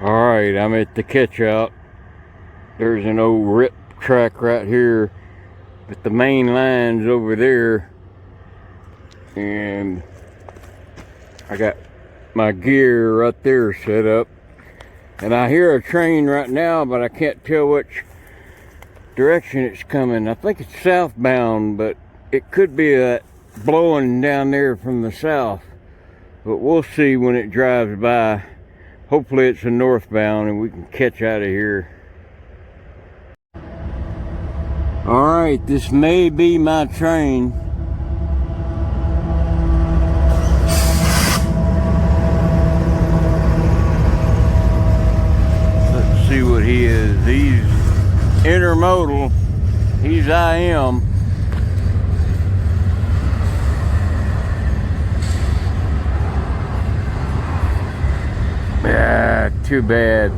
Alright, I'm at the catch out. There's an old rip track right here, but the main line's over there. And I got my gear right there set up. And I hear a train right now, but I can't tell which direction it's coming. I think it's southbound, but it could be blowing down there from the south. But we'll see when it drives by. Hopefully it's a northbound and we can catch out of here. Alright, this may be my train. Let's see what he is. He's intermodal. He's IM. Yeah, too bad.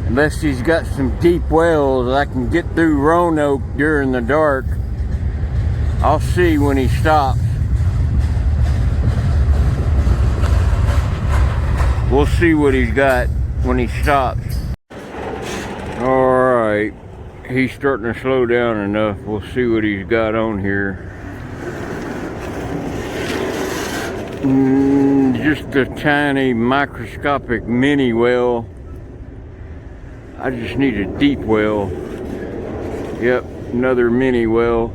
Unless he's got some deep wells, I can get through Roanoke during the dark. I'll see when he stops. We'll see what he's got when he stops. Alright, he's starting to slow down enough. We'll see what he's got on here. Just a tiny microscopic mini well. I just need a deep well. Yep, another mini well.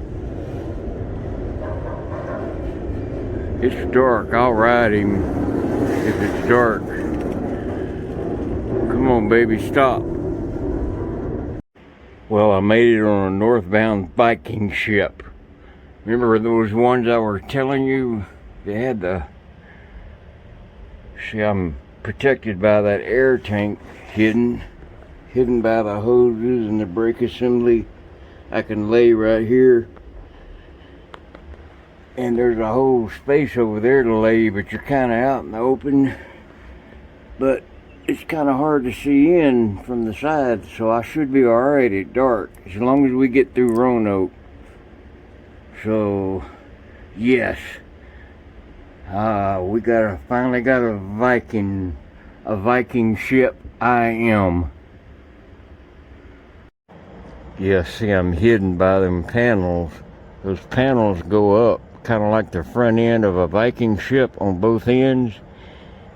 It's dark. I'll ride him if it's dark. Come on, baby, stop. Well, I made it on a northbound Viking ship. Remember those ones I was telling you? They had the... See, I'm protected by that air tank hidden by the hoses and the brake assembly. I can lay right here. And there's a whole space over there to lay, but you're kind of out in the open. But it's kind of hard to see in from the side, so I should be alright at dark, as long as we get through Roanoke. So, yes. We finally got a Viking ship, IM. Yeah, see, I'm hidden by them panels. Those panels go up, kind of like the front end of a Viking ship on both ends.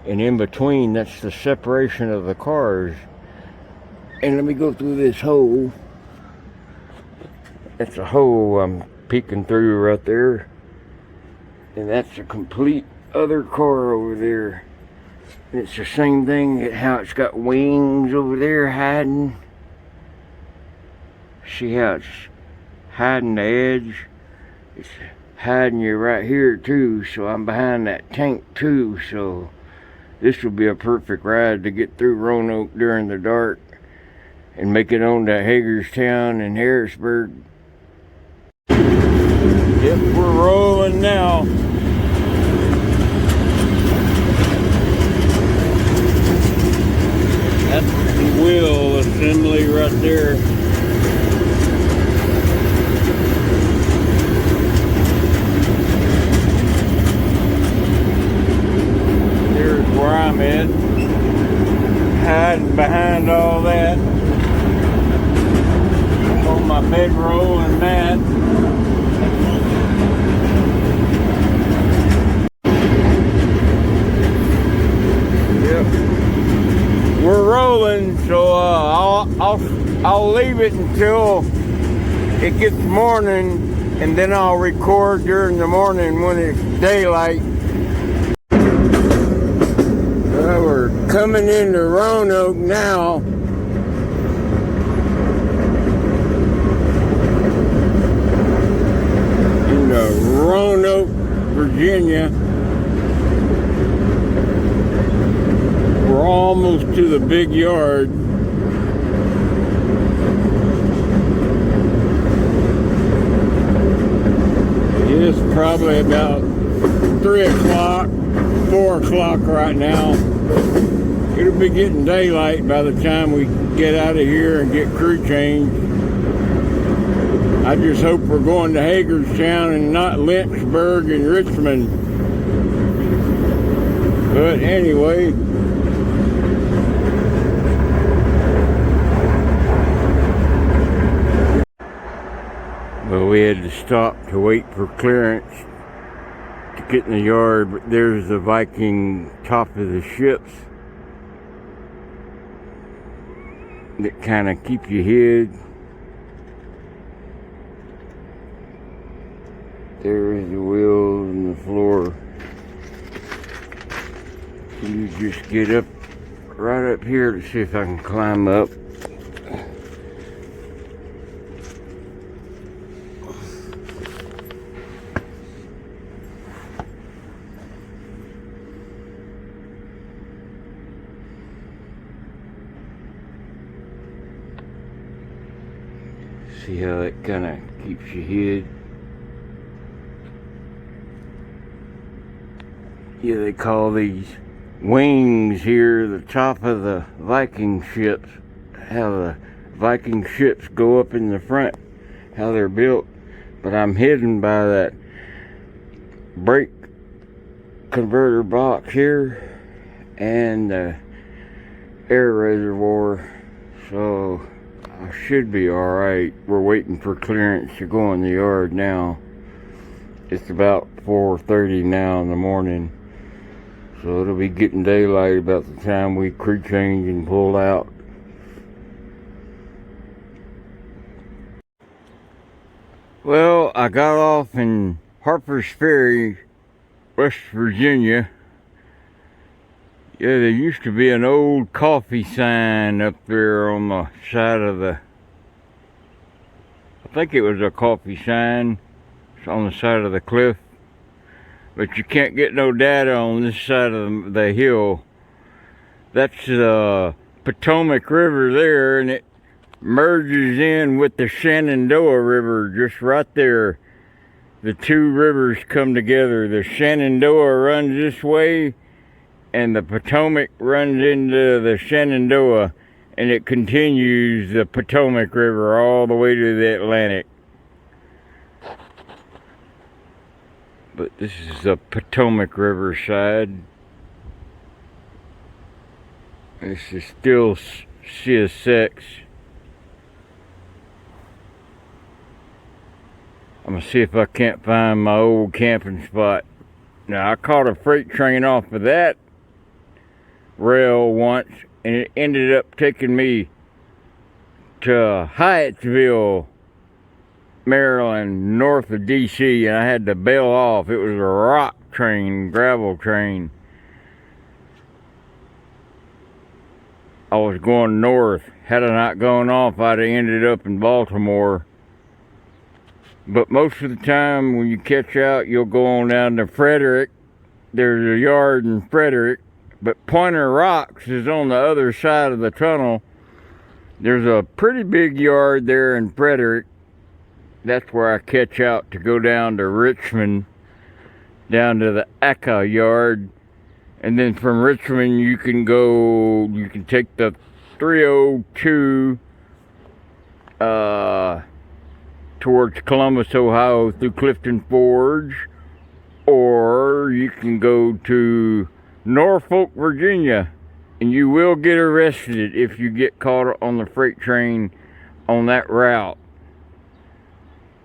And in between, that's the separation of the cars. And let me go through this hole. That's a hole I'm peeking through right there. And that's a complete other car over there. And it's the same thing, how it's got wings over there hiding. See how it's hiding the edge? It's hiding you right here too, so I'm behind that tank too, so this will be a perfect ride to get through Roanoke during the dark and make it on to Hagerstown and Harrisburg. Yep, we're rolling now. That's the wheel assembly right there. Here's where I'm at. Hiding behind all that. On my bedroll and mat. We're rolling, so I'll leave it until it gets morning, and then I'll record during the morning when it's daylight. We're coming into Roanoke now. Into Roanoke, Virginia. We're almost to the big yard. It's probably about 3 o'clock, 4 o'clock right now. It'll be getting daylight by the time we get out of here and get crew changed. I just hope we're going to Hagerstown and not Lynchburg and Richmond. But anyway, had to stop to wait for clearance to get in the yard. But there's the Viking top of the ships that kind of keep you hid. There's the wheels and the floor. You just get up right up here to see if I can climb up. See how it kind of keeps you hid. Yeah, they call these wings here the top of the Viking ships. How the Viking ships go up in the front, how they're built. But I'm hidden by that brake converter box here and the air reservoir, so I should be alright. We're waiting for clearance to go in the yard now. It's about 4:30 now in the morning, so it'll be getting daylight about the time we crew change and pull out. Well, I got off in Harpers Ferry, West Virginia. Yeah, there used to be an old coffee sign up there on the side of the, I think it was a coffee sign. It's on the side of the cliff. But you can't get no data on this side of the hill. That's the Potomac River there, and it merges in with the Shenandoah River just right there. The two rivers come together. The Shenandoah runs this way, and the Potomac runs into the Shenandoah, and it continues the Potomac River all the way to the Atlantic. But this is the Potomac River side. This is still CSX. I'm gonna see if I can't find my old camping spot. Now, I caught a freight train off of that rail once, and it ended up taking me to Hyattsville, Maryland, north of DC, and I had to bail off. It was a rock train, gravel train. I was going north. Had I not gone off, I'd have ended up in Baltimore. But most of the time when you catch out, you'll go on down to Frederick. There's a yard in Frederick, but Pointer Rocks is on the other side of the tunnel. There's a pretty big yard there in Frederick. That's where I catch out to go down to Richmond, down to the Aka yard. And then from Richmond, you can take the 302 towards Columbus, Ohio through Clifton Forge, or you can go to Norfolk, Virginia, and you will get arrested if you get caught on the freight train on that route.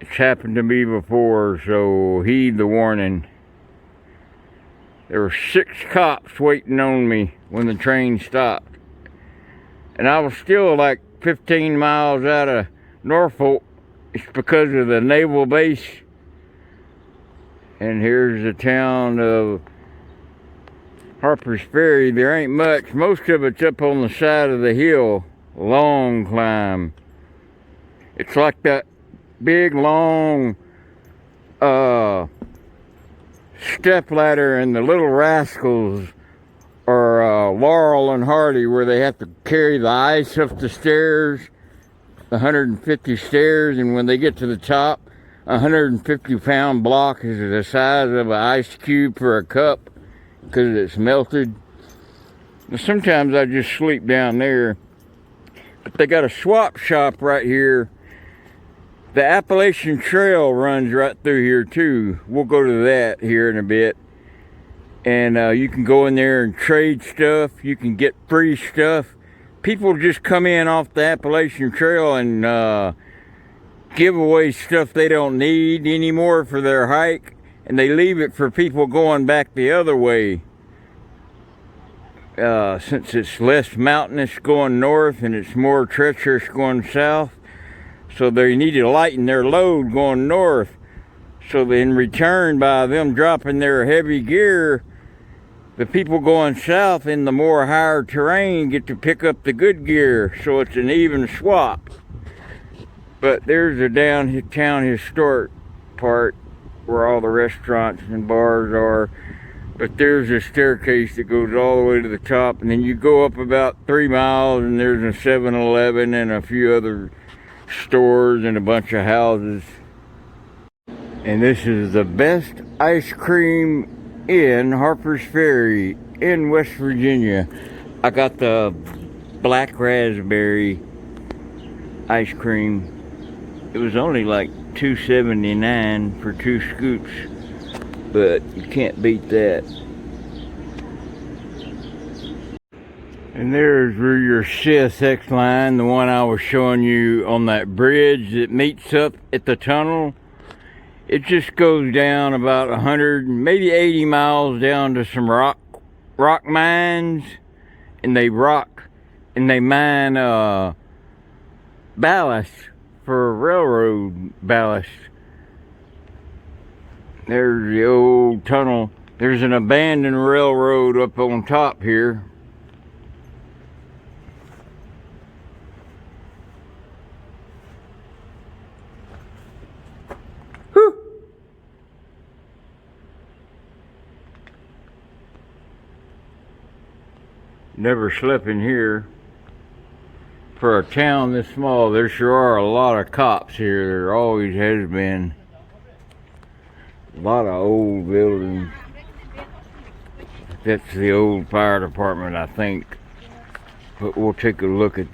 It's happened to me before, so heed the warning. There were 6 cops waiting on me when the train stopped. And I was still like 15 miles out of Norfolk. It's because of the naval base. And here's the town of Harpers Ferry. There ain't much. Most of it's up on the side of the hill. Long climb. It's like that big, long step ladder in the Little Rascals, or Laurel and Hardy, where they have to carry the ice up the stairs, the 150 stairs, and when they get to the top, a 150-pound block is the size of an ice cube for a cup because it's melted. Now, sometimes I just sleep down there, but they got a swap shop right here. The Appalachian Trail runs right through here too. We'll go to that here in a bit. And you can go in there and trade stuff. You can get free stuff. People just come in off the Appalachian Trail and give away stuff they don't need anymore for their hike, and they leave it for people going back the other way. Since it's less mountainous going north and it's more treacherous going south, so they need to lighten their load going north. So in return, by them dropping their heavy gear, the people going south in the more higher terrain get to pick up the good gear, so it's an even swap. But there's a downtown historic part where all the restaurants and bars are. But there's a staircase that goes all the way to the top, and then you go up about 3 miles and there's a 7-Eleven and a few other stores and a bunch of houses. And this is the best ice cream in Harpers Ferry in West Virginia. I got the black raspberry ice cream. It was only like $2.79 for 2 scoops, but you can't beat that. And there's where your CSX line, the one I was showing you on that bridge that meets up at the tunnel. It just goes down about 100, maybe 80 miles down to some rock mines, and they mine ballast for railroad ballast. There's the old tunnel. There's an abandoned railroad up on top here. Whew. Never slept in here. For a town this small, there sure are a lot of cops here. There always has been. A lot of old buildings. That's the old fire department, I think. But we'll take a look at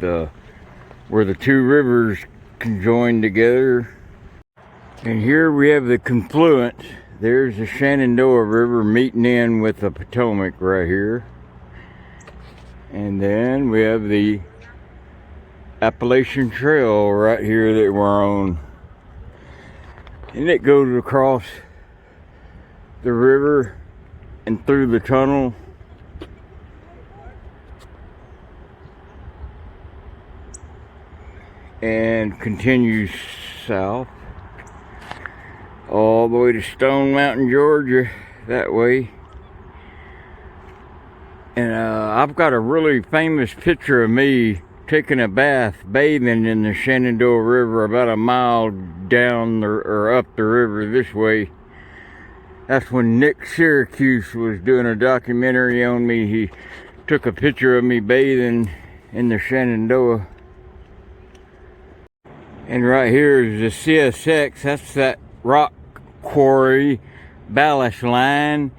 where the two rivers conjoin together. And here we have the confluence. There's the Shenandoah River meeting in with the Potomac right here. And then we have the Appalachian Trail right here that we're on. And it goes across the river and through the tunnel. And continues south all the way to Stone Mountain, Georgia, that way. And I've got a really famous picture of me taking a bath, bathing in the Shenandoah River about a mile down or up the river this way. That's when Nick Syracuse was doing a documentary on me. He took a picture of me bathing in the Shenandoah. And right here is the CSX. That's that rock quarry ballast line.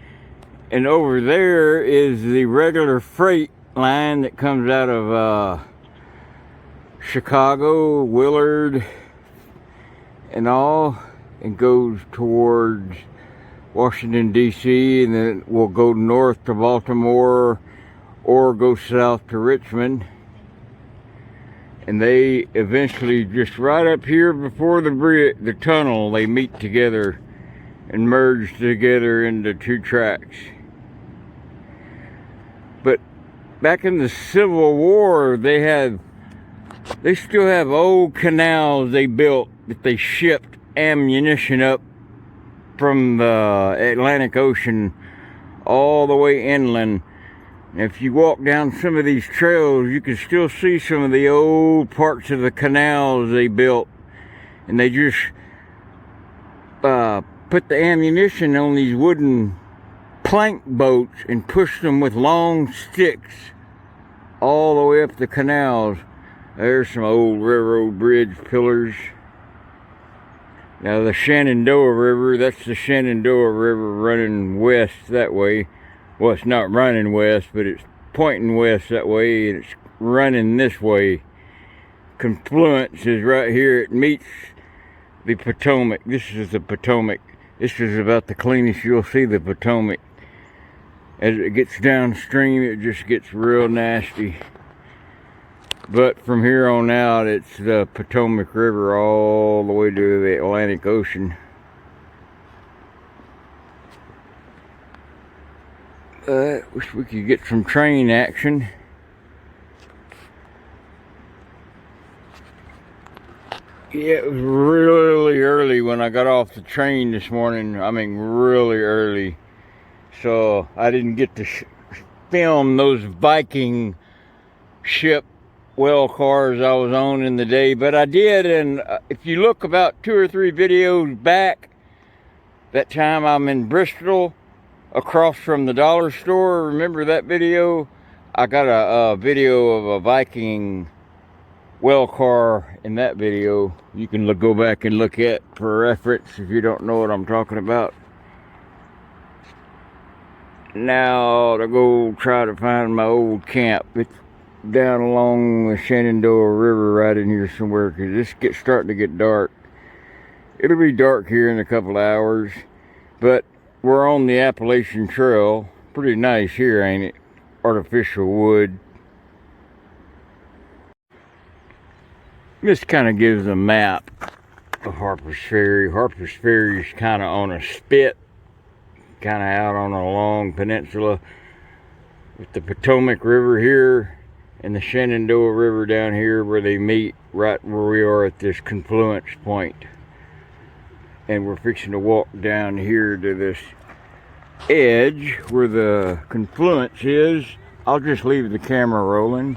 And over there is the regular freight line that comes out of Chicago, Willard, and all, and goes towards Washington, D.C., and then we'll go north to Baltimore or go south to Richmond. And they eventually, just right up here before the tunnel, they meet together and merge together into 2 tracks. But back in the Civil War, they still have old canals they built that they shipped ammunition up from the Atlantic Ocean all the way inland. If you walk down some of these trails, you can still see some of the old parts of the canals they built. And they just put the ammunition on these wooden plank boats and pushed them with long sticks all the way up the canals. There's some old railroad bridge pillars. Now the Shenandoah River, that's the Shenandoah River running west that way. Well, it's not running west, but it's pointing west that way, and it's running this way. Confluence is right here. It meets the Potomac. This is the Potomac. This is about the cleanest you'll see the Potomac. As it gets downstream, it just gets real nasty. But from here on out, it's the Potomac River all the way to the Atlantic Ocean. Wish we could get some train action. Yeah, it was really early when I got off the train this morning. I mean, really early. So I didn't get to film those Viking ship well cars I was on in the day, but I did. And if you look about 2 or 3 videos back, that time I'm in Bristol across from the dollar store, remember that video? I got a video of a Viking well car in that video. You can go back and look at for reference if you don't know what I'm talking about. Now to go try to find my old camp. It's down along the Shenandoah River right in here somewhere, because it's starting to get dark. It'll be dark here in a couple hours, but we're on the Appalachian Trail. Pretty nice here, ain't it? Artificial wood. This kind of gives a map of Harpers Ferry. Harpers Ferry is kind of on a spit, kind of out on a long peninsula, with the Potomac River here and the Shenandoah River down here where they meet, right where we are at this confluence point. And we're fixing to walk down here to this edge where the confluence is. I'll just leave the camera rolling.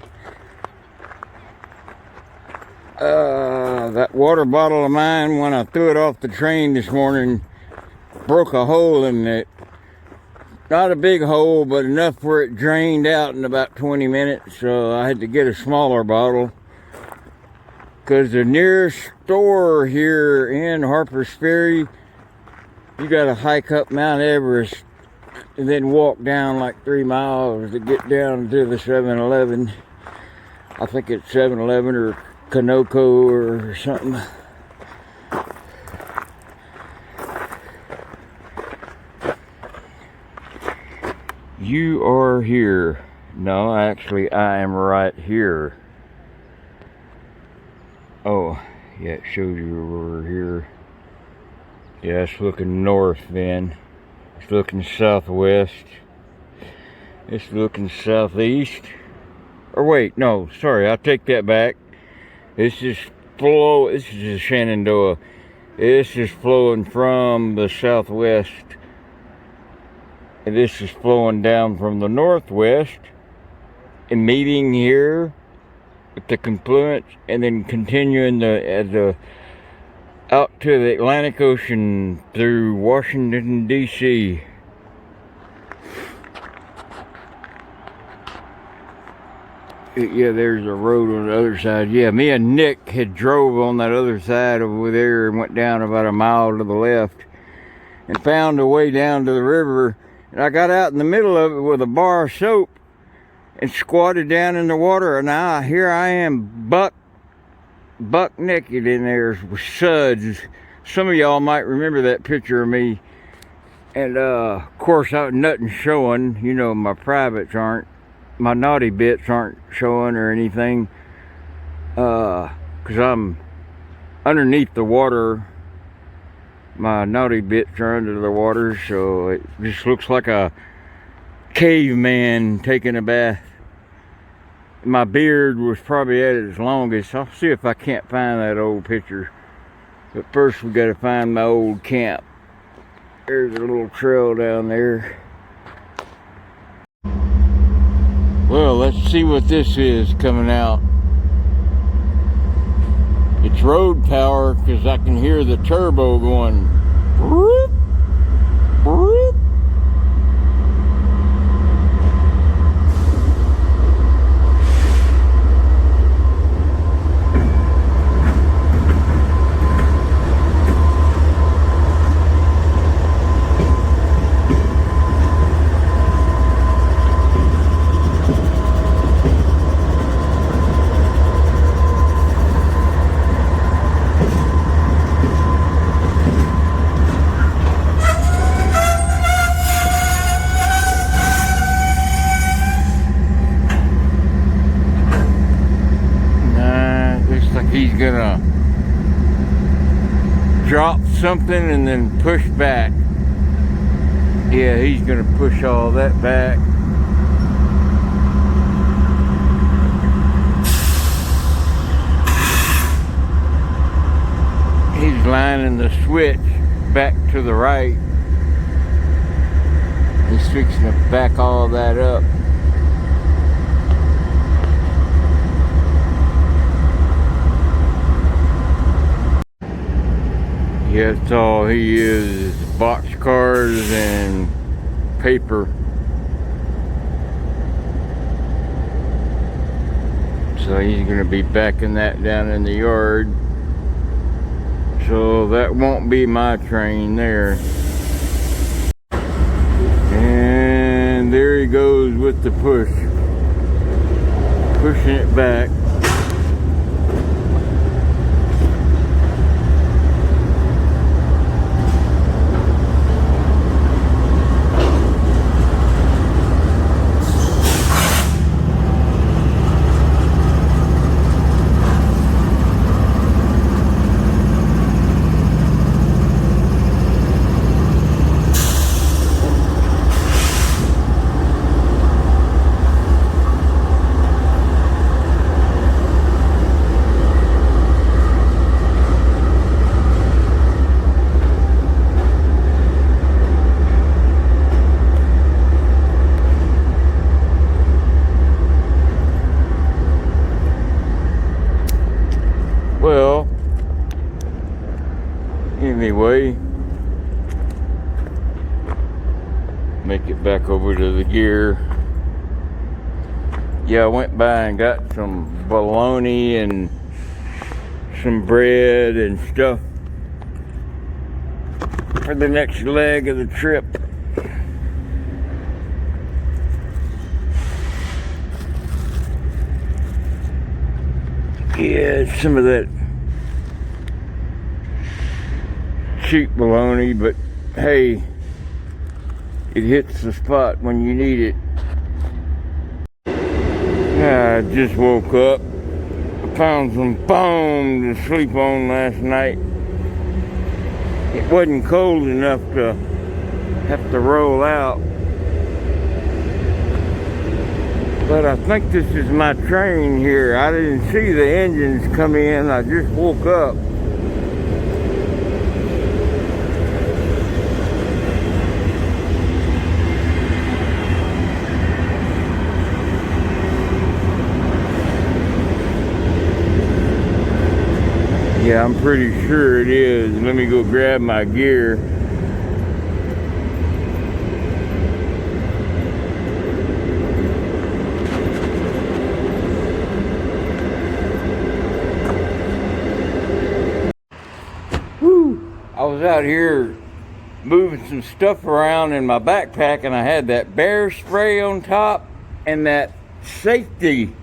That water bottle of mine, when I threw it off the train this morning, broke a hole in it. Not a big hole, but enough where it drained out in about 20 minutes. So I had to get a smaller bottle, because the nearest store here in Harpers Ferry, you got to hike up Mount Everest and then walk down like 3 miles to get down to the 7-Eleven. I think it's 7-Eleven or Kanoko or something. You are here. No, actually, I am right here. Oh, yeah, it shows you we're here. Yeah, it's looking north then. It's looking southwest. It's looking southeast. Or wait, no, sorry, I'll take that back. This is the Shenandoah. This is flowing from the southwest. And this is flowing down from the northwest and meeting here at the confluence, and then continuing out to the Atlantic Ocean through Washington, D.C. Yeah, there's a road on the other side. Yeah, me and Nick had drove on that other side over there and went down about a mile to the left and found a way down to the river. And I got out in the middle of it with a bar of soap and squatted down in the water. And now here I am, buck naked in there with suds. Some of y'all might remember that picture of me. And of course, nothing showing. You know, my privates aren't. My naughty bits aren't showing or anything. Because I'm underneath the water. My naughty bits are under the water, so it just looks like a caveman taking a bath. My beard was probably at its longest. I'll see if I can't find that old picture. But first we gotta find my old camp. There's a little trail down there. Well, let's see what this is coming out. It's road power, because I can hear the turbo going. Whoop, whoop. he's gonna drop something and then push back. Yeah, he's gonna push all that back. He's lining the switch back to the right. He's fixing to back all that up. Yeah, that's all he is boxcars and paper. So he's gonna be backing that down in the yard. So that won't be my train there. And there he goes with the push. Pushing it back. Well, anyway, make it back over to the gear. Yeah, I went by and got some bologna and some bread and stuff for the next leg of the trip. Yeah, some of that cheap bologna, but hey, it hits the spot when you need it. I just woke up. I found some foam to sleep on last night. It wasn't cold enough to have to roll out. But I think this is my train here. I didn't see the engines come in. I just woke up. Yeah, I'm pretty sure it is. Let me go grab my gear. I was out here moving some stuff around in my backpack, and I had that bear spray on top and that safety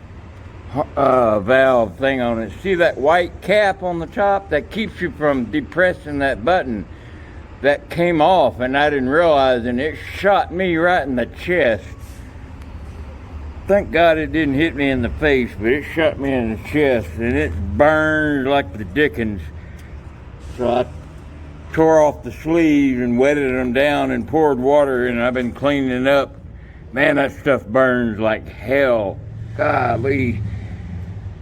valve thing on it. See that white cap on the top that keeps you from depressing that button? That came off and I didn't realize, and it shot me right in the chest. Thank God it didn't hit me in the face, but it shot me in the chest and it burned like the dickens. So I tore off the sleeves and wetted them down and poured water, and I've been cleaning up. Man, that stuff burns like hell. Golly,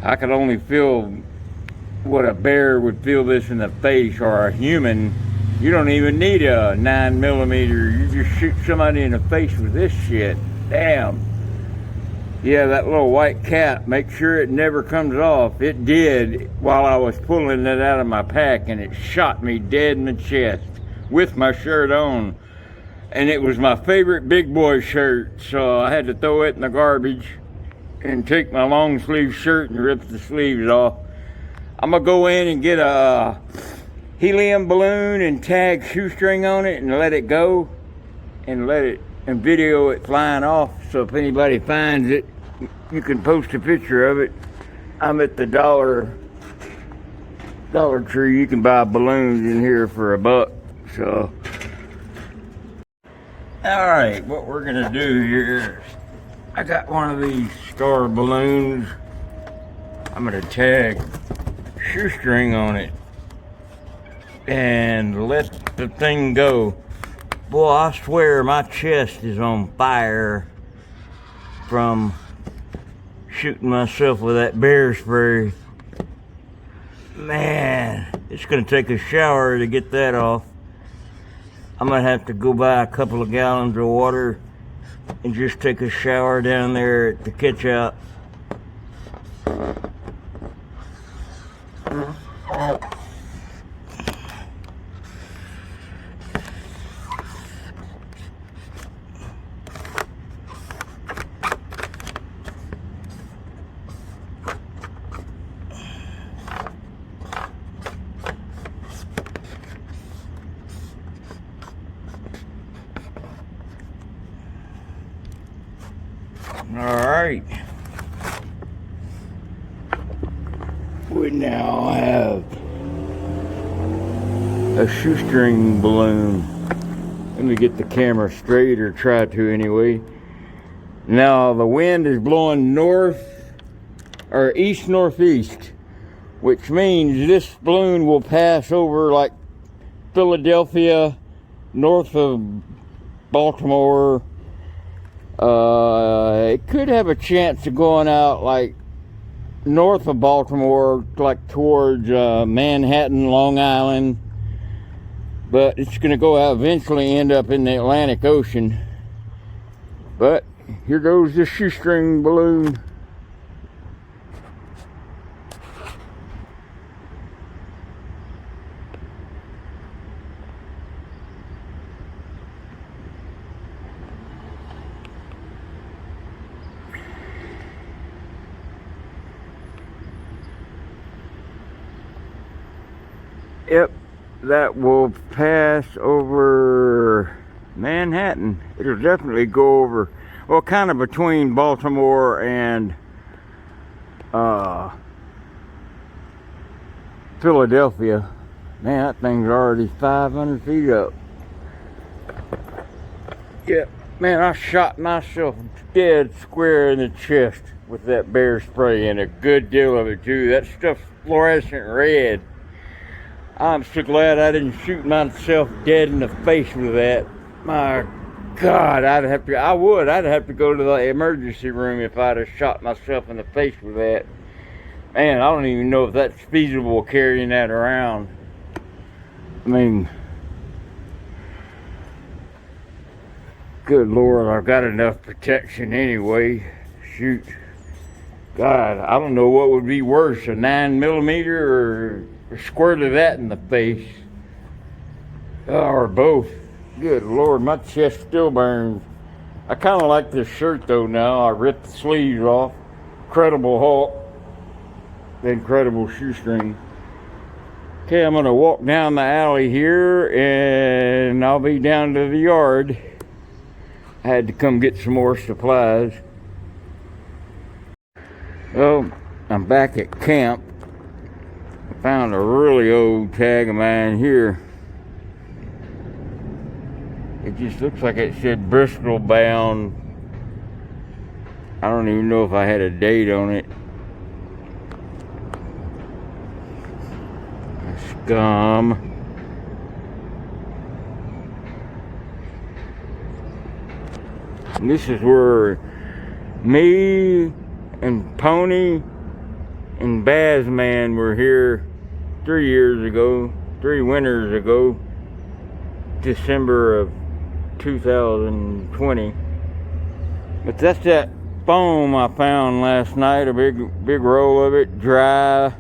I could only feel what a bear would feel this in the face, or a human. You don't even need a 9mm. You just shoot somebody in the face with this shit. Damn. Yeah, that little white cap, make sure it never comes off. It did while I was pulling it out of my pack, and it shot me dead in the chest with my shirt on. And it was my favorite big boy shirt, so I had to throw it in the garbage and take my long sleeve shirt and rip the sleeves off. I'm gonna go in and get a helium balloon and tag shoestring on it and let it go and video it flying off, so if anybody finds it, you can post a picture of it. I'm at the Dollar Tree. You can buy balloons in here for $1. So, all right, what we're gonna do here, I got one of these star balloons. I'm gonna tag shoestring on it and let the thing go. Boy, I swear my chest is on fire from shooting myself with that bear spray. Man, it's gonna take a shower to get that off. I might have to go buy a couple of gallons of water and just take a shower down there at the catch out. Alright, we now have a shoestring balloon. Let me get the camera straight, or try to anyway. Now the wind is blowing north or east northeast, which means this balloon will pass over like Philadelphia, north of Baltimore. It could have a chance of going out like north of Baltimore, like towards Manhattan, Long Island, but it's going to go out, eventually end up in the Atlantic Ocean. But here goes the shoestring balloon. Yep, that will pass over Manhattan. It'll definitely go over, well, kind of between Baltimore and Philadelphia. Man, that thing's already 500 feet up. Yep, man, I shot myself dead square in the chest with that bear spray, and a good deal of it too. That stuff's fluorescent red. I'm so glad I didn't shoot myself dead in the face with that. My God, I'd have to go to the emergency room if I'd have shot myself in the face with that. Man, I don't even know if that's feasible carrying that around. I mean, good Lord, I've got enough protection anyway. Shoot. God, I don't know what would be worse, a 9mm or a squirt of that in the face. Or both. Good Lord, my chest still burns. I kind of like this shirt though now. I ripped the sleeves off. Incredible Hulk. The Incredible Shoestring. Okay, I'm gonna walk down the alley here and I'll be down to the yard. I had to come get some more supplies. Well, I'm back at camp. I found a really old tag of mine here. It just looks like it said Bristol bound. I don't even know if I had a date on it. Scum. And this is where me and Pony and Bazman were here 3 years ago, 3 winters ago, December of 2020. But that's that foam I found last night, a big roll of it, dry,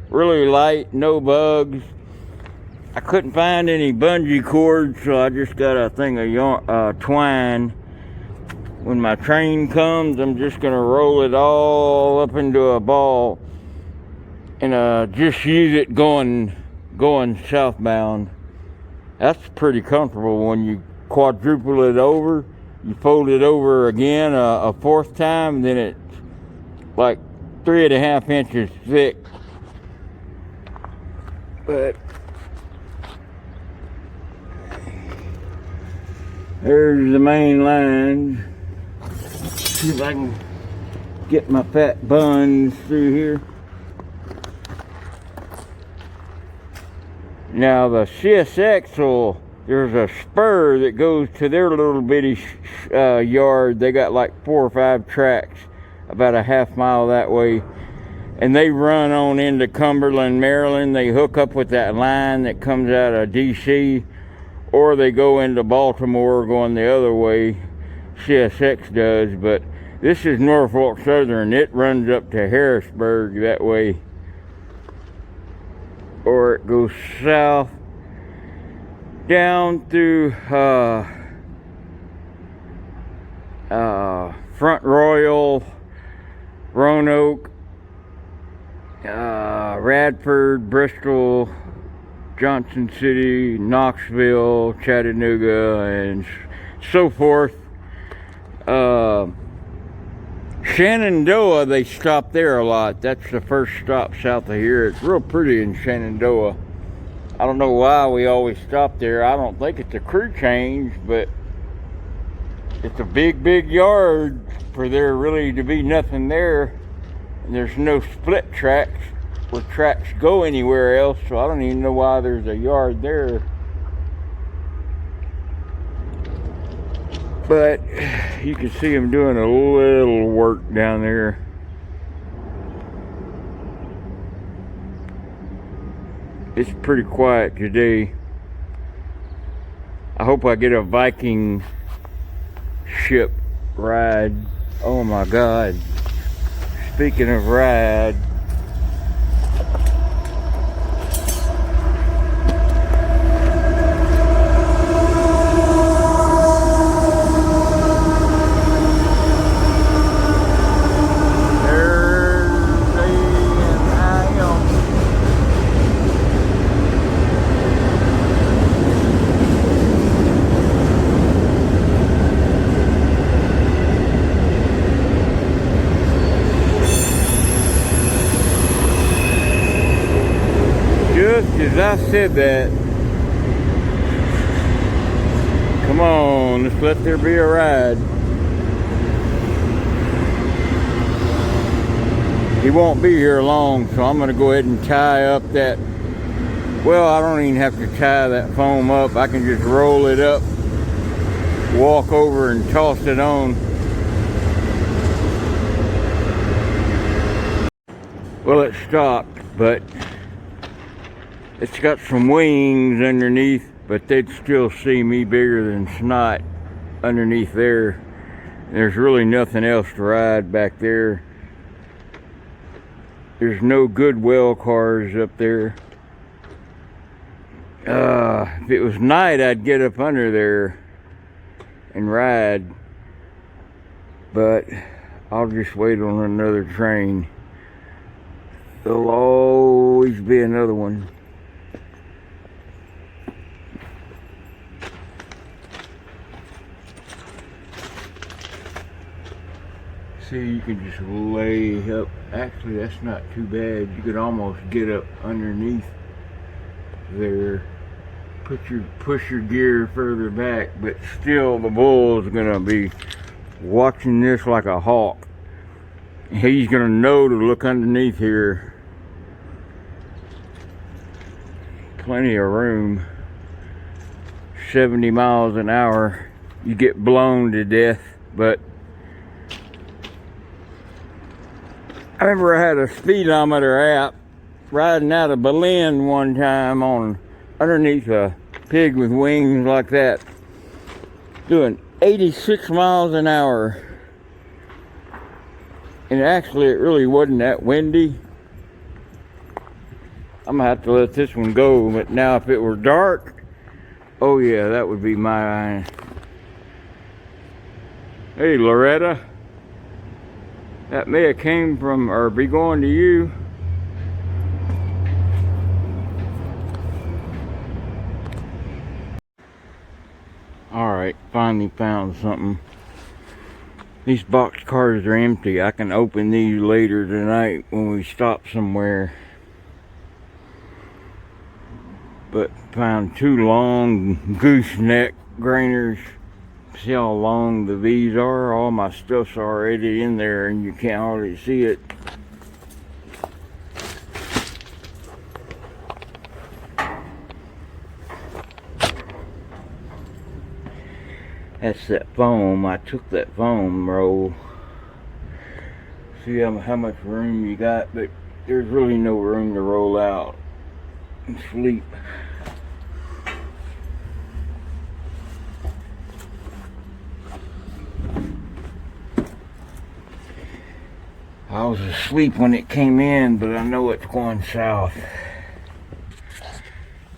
really light, no bugs. I couldn't find any bungee cords, so I just got a thing of twine. When my train comes, I'm just gonna roll it all up into a ball and just use it going southbound. That's pretty comfortable. When you quadruple it over, you fold it over again a fourth time, then it's like 3.5 inches thick. But there's the main line. See if I can get my fat buns through here. Now the CSX there's a spur that goes to their little bitty yard. They got like 4 or 5 tracks about a half-mile that way. And they run on into Cumberland, Maryland. They hook up with that line that comes out of DC. Or they go into Baltimore going the other way. CSX does. But this is Norfolk Southern. It runs up to Harrisburg that way. Or it goes south down through Front Royal, Roanoke, Radford, Bristol, Johnson City, Knoxville, Chattanooga, and so forth. Shenandoah, they stop there a lot. That's the first stop south of here. It's real pretty in Shenandoah. I don't know why we always stop there. I don't think it's a crew change, but it's a big, big yard for there really to be nothing there. And there's no split tracks where tracks go anywhere else, so I don't even know why there's a yard there. But you can see them doing a little work down there. It's pretty quiet today. I hope I get a Viking ship ride. Oh my God. Speaking of ride, as I said that, come on, let's let there be a ride. He won't be here long, so I'm going to go ahead and tie up that, well, I don't even have to tie that foam up. I can just roll it up, walk over and toss it on. Well, it stopped, but it's got some wings underneath, but they'd still see me bigger than snot underneath there. There's really nothing else to ride back there. There's no Goodwill cars up there. If it was night, I'd get up under there and ride. But I'll just wait on another train. There'll always be another one. See, you can just lay up. Actually, that's not too bad. You could almost get up underneath there. Push your gear further back, but still the bull's gonna be watching this like a hawk. He's gonna know to look underneath here. Plenty of room. 70 miles an hour. You get blown to death, but I remember I had a speedometer app riding out of Berlin one time on underneath a pig with wings like that, doing 86 miles an hour. And actually it really wasn't that windy. I'm gonna have to let this one go, but now if it were dark, oh yeah, that would be my... Hey Loretta. That may have came from, or be going to you. Alright, finally found something. These box cars are empty. I can open these later tonight when we stop somewhere. But found 2 long gooseneck grainers. See how long the V's are? All my stuff's already in there and you can't hardly see it. That's that foam. I took that foam roll. See how much room you got, but there's really no room to roll out and sleep. I was asleep when it came in, but I know it's going south.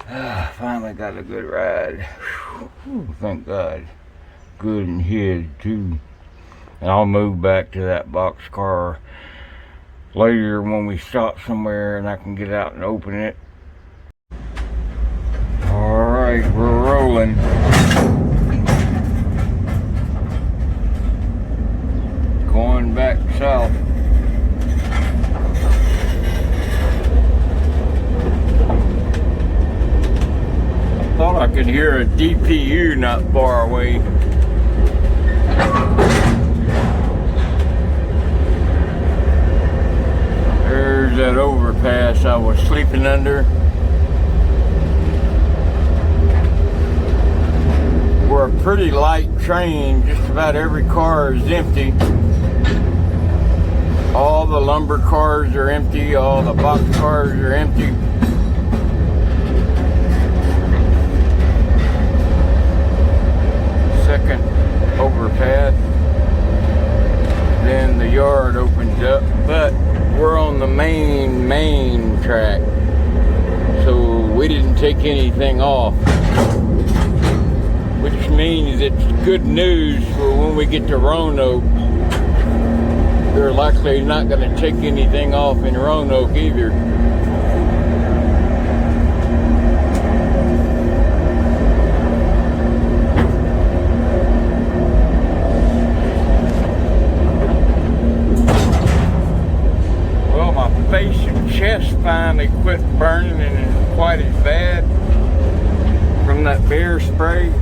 Finally got a good ride. Whew, thank God. Good and hid too. And I'll move back to that box car later when we stop somewhere and I can get out and open it. Alright, we're rolling. Going back south. Thought I could hear a DPU not far away. There's that overpass I was sleeping under. We're a pretty light train, just about every car is empty. All the lumber cars are empty, all the box cars are empty. Second overpass, then the yard opens up, but we're on the main track, so we didn't take anything off, which means it's good news for when we get to Roanoke. They're likely not going to take anything off in Roanoke either. Face and chest finally quit burning and it's quite as bad from that bear spray.